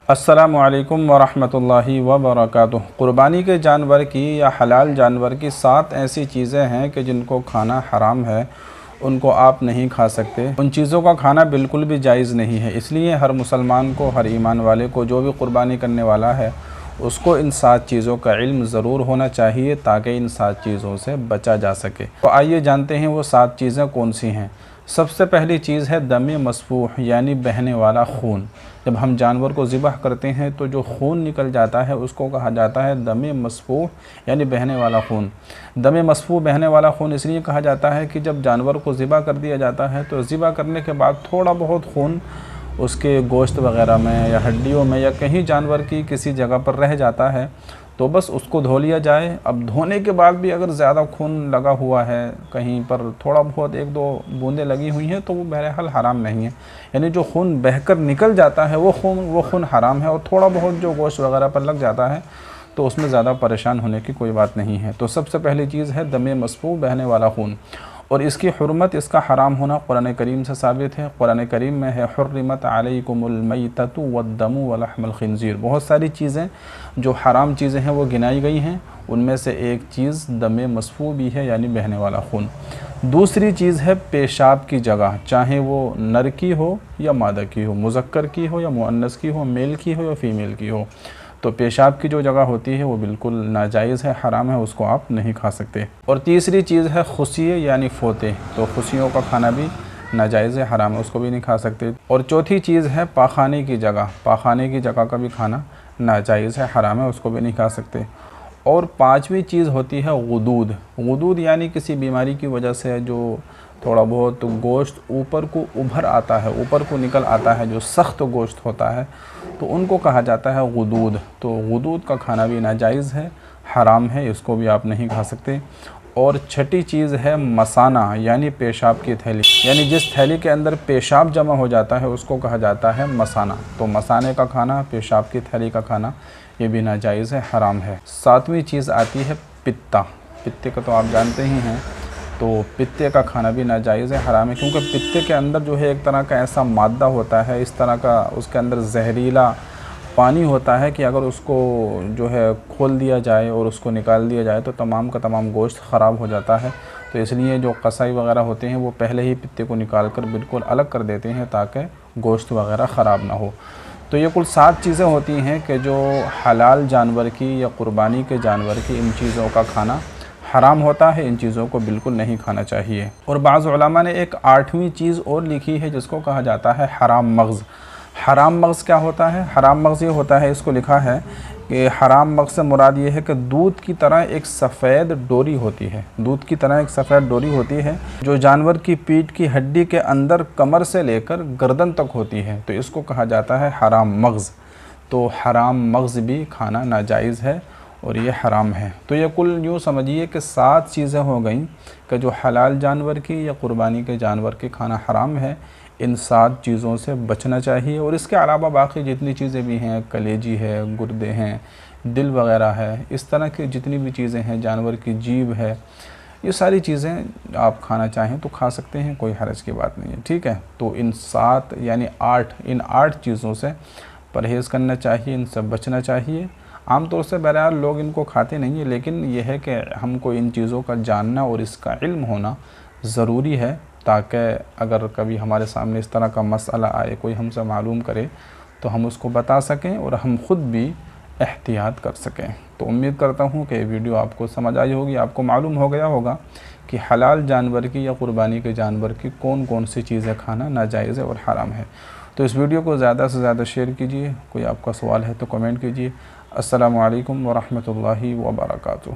السلام علیکم ورحمۃ اللہ وبرکاتہ۔ قربانی کے جانور کی یا حلال جانور کی 7 ایسی چیزیں ہیں کہ جن کو کھانا حرام ہے، ان کو آپ نہیں کھا سکتے۔ ان چیزوں کا کھانا بالکل بھی جائز نہیں ہے، اس لیے ہر مسلمان کو، ہر ایمان والے کو، جو بھی قربانی کرنے والا ہے، اس کو ان 7 چیزوں کا علم ضرور ہونا چاہیے تاکہ ان 7 چیزوں سے بچا جا سکے۔ تو آئیے جانتے ہیں وہ 7 چیزیں کون سی ہیں۔ سب سے پہلی چیز ہے دم مسفوح، یعنی بہنے والا خون۔ جب ہم جانور کو ذبح کرتے ہیں تو جو خون نکل جاتا ہے اس کو کہا جاتا ہے دم مسفوح، یعنی بہنے والا خون۔ دم مسفوح بہنے والا خون اس لیے کہا جاتا ہے کہ جب جانور کو ذبح کر دیا جاتا ہے تو ذبح کرنے کے بعد تھوڑا بہت خون اس کے گوشت وغیرہ میں یا ہڈیوں میں یا کہیں جانور کی کسی جگہ پر رہ جاتا ہے، تو بس اس کو دھو لیا جائے۔ اب دھونے کے بعد بھی اگر زیادہ خون لگا ہوا ہے، کہیں پر تھوڑا بہت 1-2 بوندیں لگی ہوئی ہیں، تو وہ بہرحال حرام نہیں ہے۔ یعنی جو خون بہہ کر نکل جاتا ہے وہ خون حرام ہے، اور تھوڑا بہت جو گوشت وغیرہ پر لگ جاتا ہے تو اس میں زیادہ پریشان ہونے کی کوئی بات نہیں ہے۔ تو سب سے پہلی چیز ہے دم مسفوح، بہنے والا خون۔ اور اس کی حرمت، اس کا حرام ہونا قرآن کریم سے ثابت ہے۔ قرآن کریم میں ہے حرمت علیکم المیتۃ والدم ولحم الخنزیر۔ بہت ساری چیزیں جو حرام چیزیں ہیں وہ گنائی گئی ہیں، ان میں سے ایک چیز دم مسفوح بھی ہے، یعنی بہنے والا خون۔ دوسری چیز ہے پیشاب کی جگہ، چاہے وہ نر کی ہو یا مادہ کی ہو، مذکر کی ہو یا مؤنث کی ہو، میل کی ہو یا فیمیل کی ہو۔ تو پیشاب کی جو جگہ ہوتی ہے وہ بالکل ناجائز ہے، حرام ہے، اس کو آپ نہیں کھا سکتے۔ اور تیسری چیز ہے خصیے، یعنی فوطے۔ تو خصیوں کا کھانا بھی ناجائز ہے، حرام ہے، اس کو بھی نہیں کھا سکتے۔ اور چوتھی چیز ہے پاخانے کی جگہ۔ پاخانے کی جگہ کا بھی کھانا ناجائز ہے، حرام ہے، اس کو بھی نہیں کھا سکتے۔ اور 5ویں چیز ہوتی ہے غدود۔ غدود یعنی کسی بیماری کی وجہ سے جو تھوڑا بہت گوشت اوپر کو ابھر آتا ہے، اوپر کو نکل آتا ہے، جو سخت گوشت ہوتا ہے، تو ان کو کہا جاتا ہے غدود۔ تو غدود کا کھانا بھی ناجائز ہے، حرام ہے، اس کو بھی آپ نہیں کھا سکتے۔ اور چھٹی چیز ہے مثانہ، یعنی پیشاب کی تھیلی، یعنی جس تھیلی کے اندر پیشاب جمع ہو جاتا ہے اس کو کہا جاتا ہے مثانہ۔ تو مثانے کا کھانا، پیشاب کی تھیلی کا کھانا، یہ بھی ناجائز ہے، حرام ہے۔ 7ویں چیز آتی ہے پتا۔ پتے کا تو آپ جانتے ہی ہیں، تو پتے کا کھانا بھی ناجائز ہے، حرام ہے، کیونکہ پتے کے اندر جو ہے ایک طرح کا ایسا مادہ ہوتا ہے، اس طرح کا اس کے اندر زہریلا پانی ہوتا ہے کہ اگر اس کو جو ہے کھول دیا جائے اور اس کو نکال دیا جائے تو تمام کا تمام گوشت خراب ہو جاتا ہے۔ تو اس لیے جو قصائی وغیرہ ہوتے ہیں وہ پہلے ہی پتے کو نکال کر بالکل الگ کر دیتے ہیں تاکہ گوشت وغیرہ خراب نہ ہو۔ تو یہ کل 7 چیزیں ہوتی ہیں کہ جو حلال جانور کی یا قربانی کے جانور کی ان چیزوں کا کھانا حرام ہوتا ہے، ان چیزوں کو بالکل نہیں کھانا چاہیے۔ اور بعض علماء نے ایک 8ویں چیز اور لکھی ہے جس کو کہا جاتا ہے حرام مغز۔ حرام مغز کیا ہوتا ہے؟ حرام مغز یہ ہوتا ہے، اس کو لکھا ہے کہ حرام مغز سے مراد یہ ہے کہ دودھ کی طرح ایک سفید ڈوری ہوتی ہے، دودھ کی طرح ایک سفید ڈوری ہوتی ہے جو جانور کی پیٹھ کی ہڈی کے اندر کمر سے لے کر گردن تک ہوتی ہے، تو اس کو کہا جاتا ہے حرام مغز۔ تو حرام مغز بھی کھانا ناجائز ہے اور یہ حرام ہے۔ تو یہ کل یوں سمجھیے کہ 7 چیزیں ہو گئیں کہ جو حلال جانور کی یا قربانی کے جانور کی کھانا حرام ہے، ان 7 چیزوں سے بچنا چاہیے۔ اور اس کے علاوہ باقی جتنی چیزیں بھی ہیں، کلیجی ہے، گردے ہیں، دل وغیرہ ہے، اس طرح کی جتنی بھی چیزیں ہیں، جانور کی جیب ہے، یہ ساری چیزیں آپ کھانا چاہیں تو کھا سکتے ہیں، کوئی حرج کی بات نہیں ہے، ٹھیک ہے۔ تو ان 7 یعنی 8 چیزوں سے پرہیز کرنا چاہیے، ان سے بچنا چاہیے۔ عام طور سے بہرحال لوگ ان کو کھاتے نہیں ہیں، لیکن یہ ہے کہ ہم کو ان چیزوں کا جاننا اور اس کا علم ہونا ضروری ہے تاکہ اگر کبھی ہمارے سامنے اس طرح کا مسئلہ آئے، کوئی ہم سے معلوم کرے تو ہم اس کو بتا سکیں اور ہم خود بھی احتیاط کر سکیں۔ تو امید کرتا ہوں کہ یہ ویڈیو آپ کو سمجھ آئی ہوگی، آپ کو معلوم ہو گیا ہوگا کہ حلال جانور کی یا قربانی کے جانور کی کون سی چیزیں کھانا ناجائز ہے اور حرام ہے۔ تو اس ویڈیو کو زیادہ سے زیادہ شیئر کیجیے، کوئی آپ کا سوال ہے تو کمنٹ کیجیے۔ السلام علیکم ورحمۃ اللہ وبرکاتہ۔